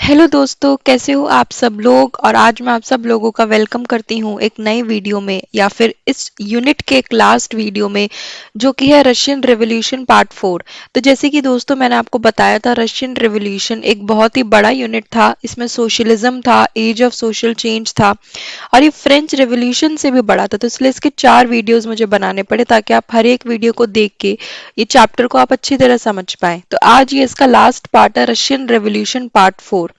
Hello दोस्तों, कैसे हो आप सब लोग। और आज मैं आप सब लोगों का वेलकम करती हूँ एक नई वीडियो में या फिर इस यूनिट के एक लास्ट वीडियो में, जो कि है रशियन रेवोल्यूशन पार्ट 4। तो जैसे कि दोस्तों मैंने आपको बताया था, रशियन रेवोल्यूशन एक बहुत ही बड़ा यूनिट था। इसमें सोशलिज्म था, एज ऑफ सोशल चेंज था, और ये फ्रेंच रेवोल्यूशन से भी बड़ा था। तो इसलिए इसके 4 वीडियोस मुझे बनाने पड़े ताकि आप हर एक वीडियो को देख के ये चैप्टर को आप अच्छी तरह समझ पाएं। तो आज ये इसका लास्ट पार्ट है, रशियन रेवोल्यूशन पार्ट 4।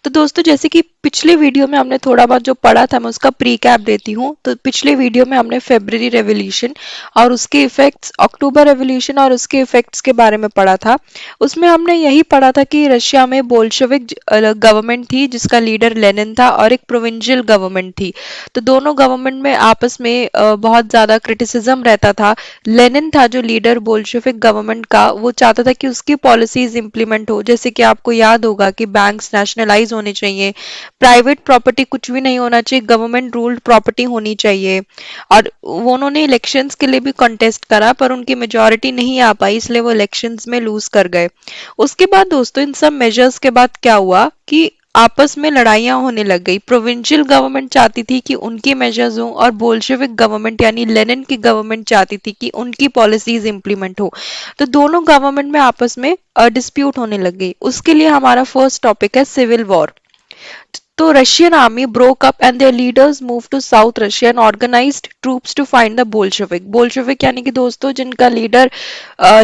तो दोस्तों जैसे कि पिछले वीडियो में हमने थोड़ा बहुत जो पढ़ा था, मैं उसका प्रीकैप देती हूँ। तो पिछले वीडियो में हमने फेब्रुअरी रेवोल्यूशन और उसके इफेक्ट्स, अक्टूबर रेवोल्यूशन और उसके इफेक्ट्स के बारे में पढ़ा था। उसमें हमने यही पढ़ा था कि रशिया में बोल्शेविक गवर्नमेंट थी जिसका लीडर लेनिन था, और एक प्रोविंशियल गवर्नमेंट थी। तो दोनों गवर्नमेंट में आपस में बहुत ज्यादा क्रिटिसिज्म रहता था। लेनिन था जो लीडर बोल्शेविक गवर्नमेंट का, वो चाहता था कि उसकी पॉलिसीज इंप्लीमेंट हो। जैसे कि आपको याद होगा कि बैंक्स नेशनलाइज होने चाहिए, प्राइवेट प्रॉपर्टी कुछ भी नहीं होना चाहिए, गवर्नमेंट रूल्ड प्रॉपर्टी होनी चाहिए। और वो उन्होंने इलेक्शंस के लिए भी कंटेस्ट करा, पर उनकी मेजोरिटी नहीं आ पाई, इसलिए वो इलेक्शंस में लूज कर गए। उसके बाद दोस्तों इन सब मेजर्स के बाद क्या हुआ कि आपस में लड़ाइयां होने लग गई। प्रोविंशियल गवर्नमेंट चाहती थी कि उनकी मेजर्स हो, और बोल्शेविक गवर्नमेंट यानी लेनिन की गवर्नमेंट चाहती थी कि उनकी पॉलिसीज इंप्लीमेंट हो। तो दोनों गवर्नमेंट में आपस में डिस्प्यूट होने लग गई। उसके लिए हमारा फर्स्ट टॉपिक है सिविल वॉर। तो Russian army broke up and their leaders moved to South Russia and organized troops to find the Bolshevik। Bolshevik यानी कि दोस्तों जिनका लीडर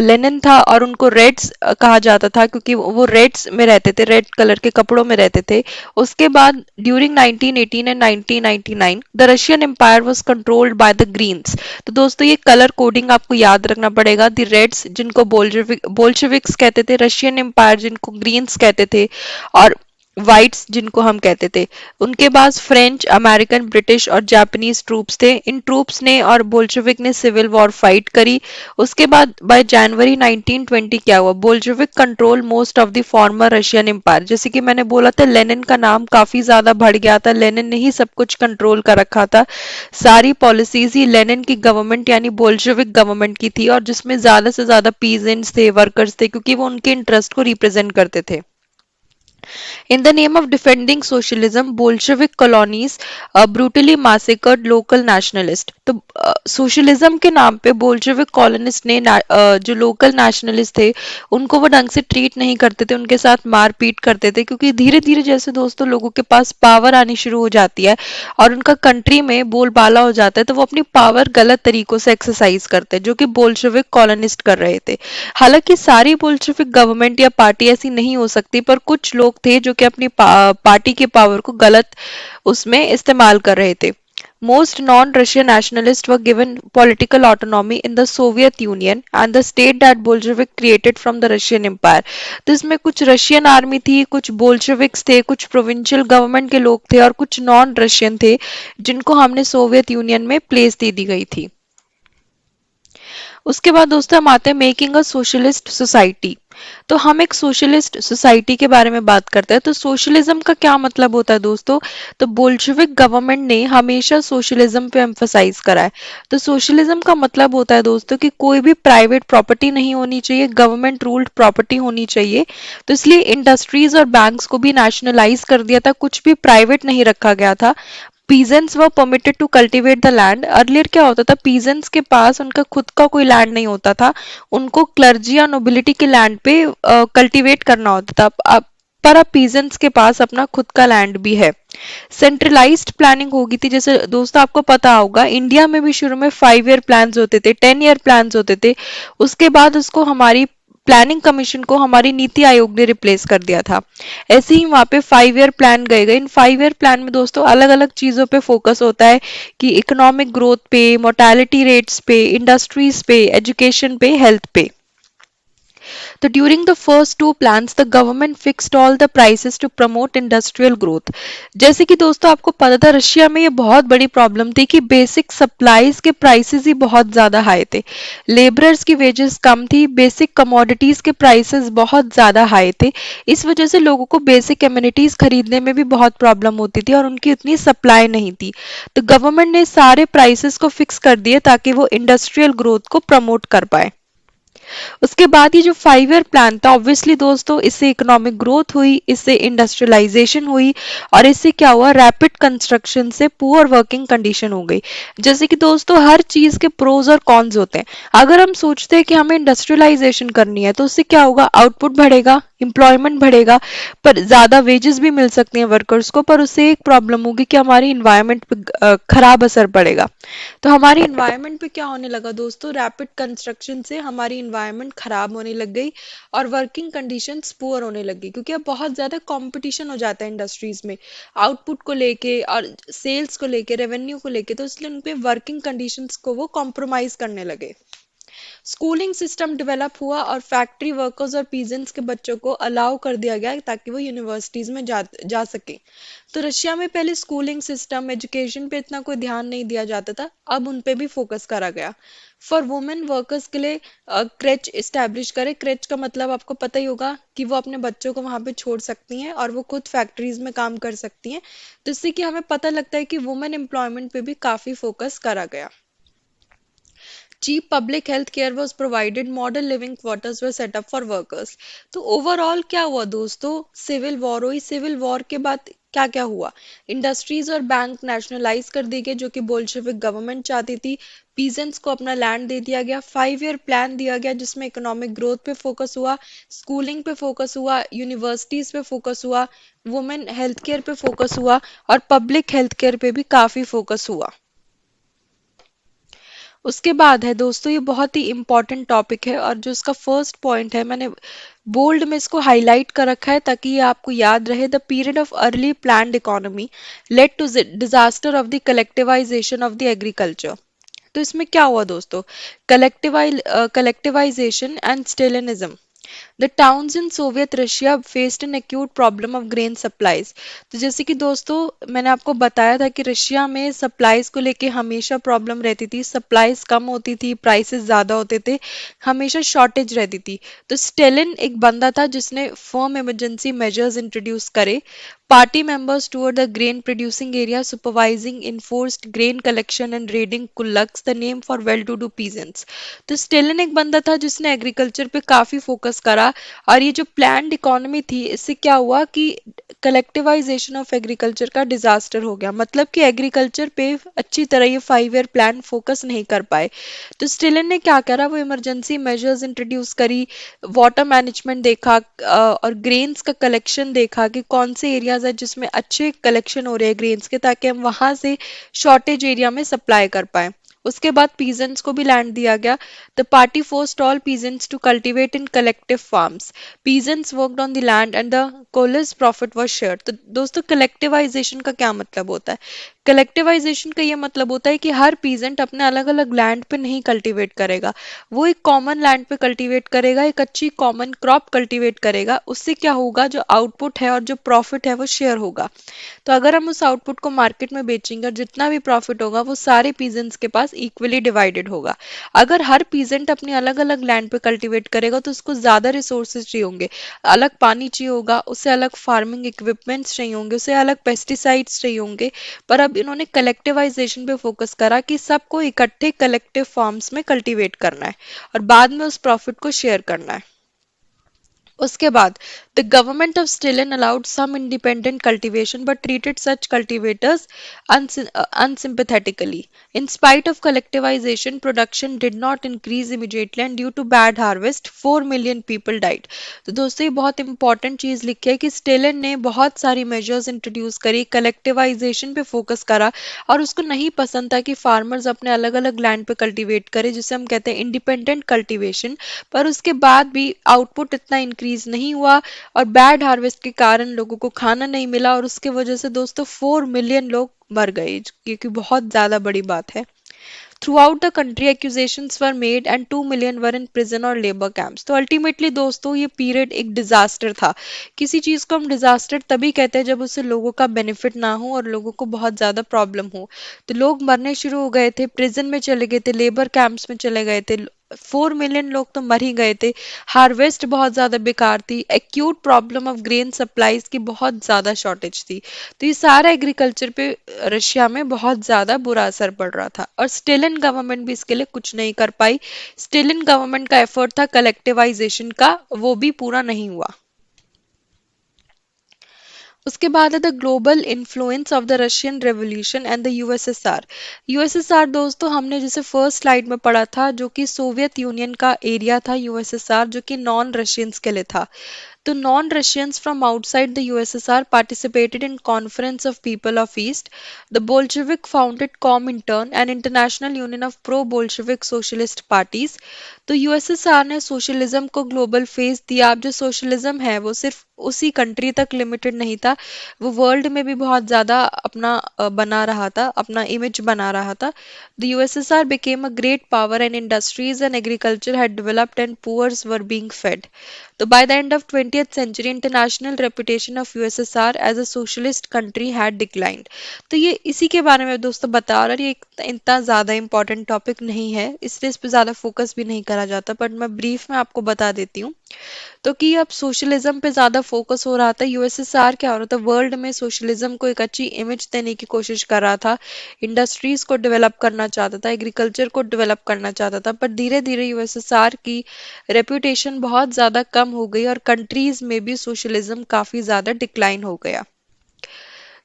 लेनिन था, और उनको रेड्स कहा जाता था क्योंकि वो रेड्स में रहते थे, रेड कलर के कपड़ों में रहते थे। उसके बाद during 1918 and 1999 the Russian empire was controlled by the Greens. तो दोस्तों ये कलर कोडिंग आपको याद रखना पड़ेगा। द रेड्स जिनको बोल्शेविक्स कहते थे, रशियन एम्पायर जिनको ग्रीन्स कहते थे, और वाइट्स जिनको हम कहते थे। उनके पास फ्रेंच, अमेरिकन, ब्रिटिश और जापानीज ट्रूप्स थे। इन ट्रूप्स ने और बोल्शेविक ने सिविल वॉर फाइट करी। उसके बाद बाय जनवरी 1920 क्या हुआ, Bolshevik control most of the former Russian empire. जैसे कि मैंने बोला था, लेनिन का नाम काफी ज्यादा बढ़ गया था, लेनिन ने ही सब कुछ कंट्रोल कर रखा था। सारी पॉलिसीज ही लेनिन की गवर्नमेंट यानी बोल्शेविक गवर्नमेंट की थी, और जिसमें ज्यादा से ज्यादा पीजेंट्स थे, वर्कर्स थे, क्योंकि वो उनके इंटरेस्ट को रिप्रेजेंट करते थे। In the name of defending socialism, Bolshevik colonies brutally massacred local nationalists। तो सोशलिज्म के नाम पे बोल्शेविक कॉलोनिस्ट ने जो लोकल नेशनलिस्ट थे उनको वो ढंग से ट्रीट नहीं करते थे, उनके साथ मारपीट करते थे। क्योंकि धीरे धीरे जैसे दोस्तों लोगों के पास पावर आनी शुरू हो जाती है और उनका कंट्री में बोलबाला हो जाता है, तो वो अपनी पावर गलत तरीकों से एक्सरसाइज करते हैं, जो कि बोल्शेविक कॉलोनिस्ट कर रहे थे। हालांकि सारी बोल्शेविक गवर्नमेंट या पार्टी ऐसी नहीं हो सकती, पर कुछ लोग थे जो कि अपनी पार्टी के पावर को गलत उसमें इस्तेमाल कर रहे थे। Most non-Russian nationalists were given political autonomy in the Soviet Union and the state that Bolshevik created from the Russian Empire। तो इसमें कुछ रशियन आर्मी थी, कुछ बोल्शेविक्स थे, कुछ प्रोविंशियल गवर्नमेंट के लोग थे, और कुछ नॉन रशियन थे जिनको हमने सोवियत यूनियन में प्लेस दे दी गई थी। उसके बाद दोस्तों हम आते हैं मेकिंग अ सोशलिस्ट सोसाइटी। तो हम एक सोशलिस्ट सोसाइटी के बारे में बात करते हैं। तो सोशलिज्म का क्या मतलब होता है दोस्तों, तो बोल्शेविक गवर्नमेंट ने हमेशा सोशलिज्म पे एम्फसाइज करा है। तो सोशलिज्म का मतलब होता है दोस्तों कि कोई भी प्राइवेट प्रॉपर्टी नहीं होनी चाहिए, गवर्नमेंट रूल्ड प्रॉपर्टी होनी चाहिए। तो इसलिए इंडस्ट्रीज और बैंक्स को भी नेशनलाइज कर दिया था, कुछ भी प्राइवेट नहीं रखा गया था। Peasants were permitted to cultivate the land. Earlier क्या होता था, पीजेंट्स के पास उनका खुद का कोई लैंड नहीं होता था, उनको क्लर्जी या नोबिलिटी के लैंड पे कल्टीवेट करना होता था। पर अब पीजेंट्स के पास अपना खुद का लैंड भी है। सेंट्रलाइज्ड प्लानिंग होगी थी। जैसे दोस्तों आपको पता होगा, इंडिया में भी शुरू में 5 ईयर प्लान्स होते थे, 10 ईयर प्लान्स होते थे। उसके बाद उसको हमारी प्लानिंग कमीशन को हमारी नीति आयोग ने रिप्लेस कर दिया था। ऐसे ही वहां पे 5 ईयर प्लान गए। इन 5 ईयर प्लान में दोस्तों अलग अलग चीजों पे फोकस होता है, कि इकोनॉमिक ग्रोथ पे, मोर्टेलिटी रेट्स पे, इंडस्ट्रीज पे, एजुकेशन पे, हेल्थ पे। तो during the first 2 plans the government fixed all the prices to promote industrial growth. जैसे कि दोस्तों आपको पता था, रशिया में ये बहुत बड़ी प्रॉब्लम थी कि बेसिक सप्लाईज के प्राइसेस ही बहुत ज्यादा हाई थे, लेबरर्स की वेजेस कम थी, बेसिक कमोडिटीज के प्राइसेस बहुत ज्यादा हाई थे। इस वजह से लोगों को बेसिक एम्यूनिटीज खरीदने में भी बहुत प्रॉब्लम होती थी, और उनकी उतनी सप्लाई नहीं थी। तो गवर्नमेंट ने सारे प्राइसेस को फिक्स कर दिए ताकि वो इंडस्ट्रियल ग्रोथ को प्रमोट कर पाए। उसके बाद ये जो 5 ईयर प्लान था, ऑब्वियसली दोस्तों इससे इकोनॉमिक ग्रोथ हुई, इससे इंडस्ट्रियलाइजेशन हुई, और इससे क्या हुआ, रैपिड कंस्ट्रक्शन से पुअर वर्किंग कंडीशन हो गई। जैसे कि दोस्तों हर चीज के प्रोज और कॉन्स होते हैं। अगर हम सोचते हैं कि हमें इंडस्ट्रियलाइजेशन करनी है तो उससे क्या होगा, आउटपुट बढ़ेगा, एम्प्लॉयमेंट बढ़ेगा, पर ज्यादा वेजेस भी मिल सकती हैं वर्कर्स को, पर उससे एक प्रॉब्लम होगी कि हमारी इन्वायरमेंट पे खराब असर पड़ेगा। तो हमारी इन्वायरमेंट पे क्या होने लगा दोस्तों, रैपिड कंस्ट्रक्शन से हमारी इन्वायरमेंट खराब होने लग गई और वर्किंग कंडीशंस पुअर होने लग गई, क्योंकि अब बहुत ज्यादा कंपटीशन हो जाता है इंडस्ट्रीज में आउटपुट को लेके और सेल्स को लेके, रेवेन्यू को लेके, तो इसलिए उनके वर्किंग कंडीशंस को वो कॉम्प्रोमाइज करने लगे। स्कूलिंग सिस्टम डेवलप हुआ और फैक्ट्री वर्कर्स और पीजेंट्स के बच्चों को अलाउ कर दिया गया ताकि वो यूनिवर्सिटीज में जा सके। तो रशिया में पहले स्कूलिंग सिस्टम, एजुकेशन पे इतना कोई ध्यान नहीं दिया जाता था, अब उन पे भी फोकस करा गया। फॉर वुमेन वर्कर्स के लिए क्रेच इस्टेब्लिश करे। क्रेच का मतलब आपको पता ही होगा कि वो अपने बच्चों को वहां पे छोड़ सकती हैं और वो खुद फैक्ट्रीज में काम कर सकती हैं। तो इससे कि हमें पता लगता है कि वुमेन एम्प्लॉयमेंट पे भी काफी फोकस करा गया। Cheap public health care was provided, modern living quarters were set up for workers। तो ओवरऑल क्या हुआ दोस्तों, सिविल वॉर हुई। सिविल वॉर के बाद क्या क्या हुआ, इंडस्ट्रीज और बैंक नेशनलाइज कर दिए गए जो कि बोल्शेविक गवर्नमेंट चाहती थी। पीजेंट्स को अपना लैंड दे दिया गया। 5 ईयर प्लान दिया गया जिसमें इकोनॉमिक ग्रोथ पे फोकस हुआ, स्कूलिंग पे फोकस हुआ, यूनिवर्सिटीज पे फोकस हुआ, वुमेन हेल्थ केयर पे फोकस हुआ और पब्लिक हेल्थ केयर पे भी काफी फोकस हुआ। उसके बाद है दोस्तों, ये बहुत ही इंपॉर्टेंट टॉपिक है और जो इसका फर्स्ट पॉइंट है, मैंने बोल्ड में इसको हाईलाइट कर रखा है ताकि ये आपको याद रहे। The period of early planned economy led to disaster of the collectivisation of the agriculture. तो इसमें क्या हुआ दोस्तों, collectivisation and Stalinism. The towns in Soviet Russia faced an acute problem of grain supplies। तो जैसे कि दोस्तों मैंने आपको बताया था कि रशिया में सप्लाईज को लेके हमेशा प्रॉब्लम रहती थी, सप्लाईज कम होती थी, प्राइसेस ज़्यादा होते थे, हमेशा शॉर्टेज रहती थी। तो स्टेलिन एक बंदा था जिसने फर्म इमरजेंसी मेजर्स इंट्रोड्यूस करे। Party members toured the grain producing area, supervising enforced grain collection and raiding kulaks, the name for well-to-do peasants। तो स्टेलिन एक बंदा था जिसने एग्रीकल्चर पे काफी फोकस करा और ये जो प्लान्ड इकोनॉमी थी इससे क्या हुआ कि कलेक्टिवाइजेशन ऑफ एग्रीकल्चर का डिजास्टर हो गया। मतलब कि एग्रीकल्चर पे अच्छी तरह ये 5 ईयर प्लान फोकस नहीं कर पाए। तो स्टेलिन ने क्या करा, वो इमरजेंसी मेजर्स इंट्रोड्यूस करी, वाटर मैनेजमेंट देखा और ग्रेन्स का कलेक्शन देखा कि कौन से एरियाज है जिसमें अच्छे कलेक्शन हो रहे हैं ग्रेन्स के, ताकि हम वहां से शॉर्टेज एरिया में सप्लाई कर पाए। उसके बाद पीजेंट्स को भी लैंड दिया गया। The party forced all peasants to cultivate in collective farms. Peasants worked on the land and the kolkhoz profit was shared. तो दोस्तों कलेक्टिवाइजेशन का क्या मतलब होता है, कलेक्टिवाइजेशन का ये मतलब होता है कि हर पीजेंट अपने अलग अलग लैंड पे नहीं कल्टीवेट करेगा, वो एक कॉमन लैंड पे कल्टीवेट करेगा, एक अच्छी कॉमन क्रॉप कल्टीवेट करेगा। उससे क्या होगा, जो आउटपुट है और जो प्रॉफिट है वो शेयर होगा। तो अगर हम उस आउटपुट को मार्केट में बेचेंगे और जितना भी प्रॉफिट होगा वो सारे पीजेंट्स के पास इक्वली डिवाइडेड होगा। अगर हर पीजेंट अपने अलग अलग लैंड पे कल्टीवेट करेगा तो उसको ज्यादा रिसोर्सेज चाहिए होंगे, अलग पानी चाहिए होगा, उसे अलग फार्मिंग इक्विपमेंट्स चाहिए होंगे, उसे अलग पेस्टिसाइड्स चाहिए होंगे। पर अब इन्होंने कलेक्टिवाइजेशन पे फोकस करा कि सबको इकट्ठे कलेक्टिव फार्म्स में कल्टीवेट करना है और बाद में उस प्रॉफिट को शेयर करना है। उसके बाद the government of Stalin allowed some independent cultivation but treated such cultivators unsympathetically। In spite of collectivization, production did not increase immediately and due to bad harvest, 4 million people died। तो दोस्तों ये बहुत important चीज लिखी है कि Stalin ने बहुत सारी मेजर्स इंट्रोड्यूस करी, कलेक्टिवाइजेशन पे फोकस करा और उसको नहीं पसंद था कि फार्मर्स अपने अलग अलग लैंड पे कल्टीवेट करें, जिसे हम कहते हैं इंडिपेंडेंट कल्टीवेशन। पर उसके बाद भी आउटपुट इतना इंक्रीज नहीं हुआ और बैड हार्वेस्ट के कारण लोगों को खाना नहीं मिला और उसके वजह से दोस्तों 4 मिलियन लोग मर गए, क्योंकि बहुत ज्यादा बड़ी बात है। Throughout the country, accusations were made and 2 million were in prison or labor camps। तो अल्टीमेटली दोस्तों ये पीरियड एक डिजास्टर था। किसी चीज को हम डिजास्टर तभी कहते हैं जब उससे लोगों का बेनिफिट ना हो और लोगों को बहुत ज्यादा प्रॉब्लम हो। तो लोग मरने शुरू हो गए थे, प्रिजन में चले गए थे, लेबर कैंप्स में चले गए थे, 4 मिलियन लोग तो मर ही गए थे। हार्वेस्ट बहुत ज़्यादा बेकार थी। Acute problem of grain supplies की बहुत ज़्यादा शॉर्टेज थी। तो ये सारा एग्रीकल्चर पे रशिया में बहुत ज़्यादा बुरा असर पड़ रहा था, और स्टेलिन गवर्नमेंट भी इसके लिए कुछ नहीं कर पाई। स्टेलिन गवर्नमेंट का एफर्ट था कलेक्टिवाइजेशन का, वो भी पूरा नहीं हुआ। उसके बाद है the global influence of the Russian revolution and the USSR. USSR दोस्तों हमने जैसे फर्स्ट स्लाइड में पढ़ा था, जो कि सोवियत यूनियन का एरिया था यूएसएसआर, जो कि नॉन रशियंस के लिए था। तो non-Russians from outside the USSR participated in Conference of People of East. The Bolshevik founded Comintern, an international union of pro-Bolshevik socialist parties. तो यूएसएसआर ने सोशलिज्म को ग्लोबल फेस दिया। अब जो सोशलिज्म है वो सिर्फ उसी कंट्री तक लिमिटेड नहीं था, वो वर्ल्ड में भी बहुत ज़्यादा अपना बना रहा था, अपना इमेज बना रहा था। The USSR became a great power and industries and agriculture had developed and poor were being fed. So by the end of 20th century, international reputation of USSR as a socialist country had declined. तो ये इसी के बारे में दोस्तों बता रहा, ये इतना ज़्यादा इम्पोर्टेंट टॉपिक नहीं है, इसलिए इस पे ज़्यादा फोकस भी नहीं करा जाता, बट मैं ब्रीफ में आपको बता देती हूँ। तो कि अब सोशलिज्म पे ज़्यादा फोकस हो रहा था। यूएसएसआर क्या हो रहा था, वर्ल्ड में सोशलिज्म को एक अच्छी इमेज देने की कोशिश कर रहा था, इंडस्ट्रीज को डेवलप करना चाहता था, एग्रीकल्चर को डेवलप करना चाहता था, पर धीरे धीरे यूएसएसआर की रेपुटेशन बहुत ज़्यादा कम हो गई और कंट्रीज में भी सोशलिज्म काफ़ी ज़्यादा डिक्लाइन हो गया।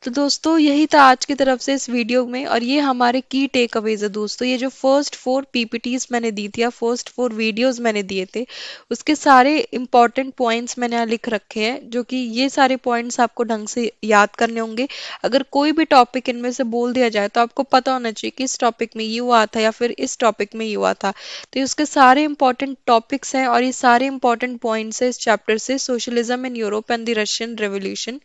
तो दोस्तों यही था आज की तरफ से इस वीडियो में, और ये हमारे की टेक अवेज है दोस्तों। ये जो फर्स्ट 4 पीपीटीज मैंने दी थी या फर्स्ट 4 वीडियोस मैंने दिए थे, उसके सारे इंपॉर्टेंट पॉइंट्स मैंने यहाँ लिख रखे हैं, जो कि ये सारे पॉइंट्स आपको ढंग से याद करने होंगे। अगर कोई भी टॉपिक इनमें से बोल दिया जाए तो आपको पता होना चाहिए कि इस टॉपिक में ये हुआ था या फिर इस टॉपिक में ये हुआ था। तो उसके सारे इंपॉर्टेंट टॉपिक्स हैं और ये सारे इंपॉर्टेंट पॉइंट्स हैं इस चैप्टर से, socialism in Europe and the Russian revolution.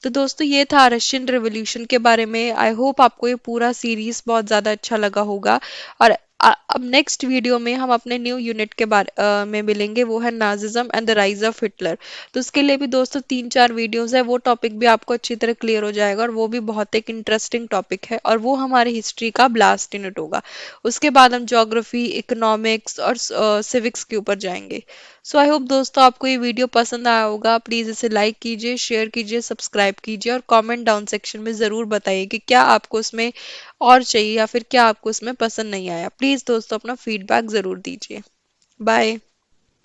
तो दोस्तों ये था रशियन रिवॉल्यूशन के बारे में। आई होप आपको ये पूरा सीरीज बहुत ज़्यादा अच्छा लगा होगा। और अब नेक्स्ट वीडियो में हम अपने न्यू यूनिट के बारे में मिलेंगे, वो है Nazism and the rise of Hitler. तो उसके लिए भी दोस्तों 3-4 वीडियोस है, वो टॉपिक भी आपको अच्छी तरह क्लियर हो जाएगा, और वो भी बहुत एक इंटरेस्टिंग टॉपिक है, और वो हमारे हिस्ट्री का ब्लास्ट यूनिट होगा। उसके बाद हम ज्योग्राफी, इकोनॉमिक्स और सिविक्स के ऊपर जाएंगे। सो आई होप दोस्तों आपको ये वीडियो पसंद आया होगा। प्लीज़ इसे लाइक कीजिए, शेयर कीजिए, सब्सक्राइब कीजिए, और कमेंट डाउन सेक्शन में ज़रूर बताइए कि क्या आपको इसमें और चाहिए या फिर क्या आपको इसमें पसंद नहीं आया। प्लीज़ दोस्तों अपना फीडबैक ज़रूर दीजिए। बाय।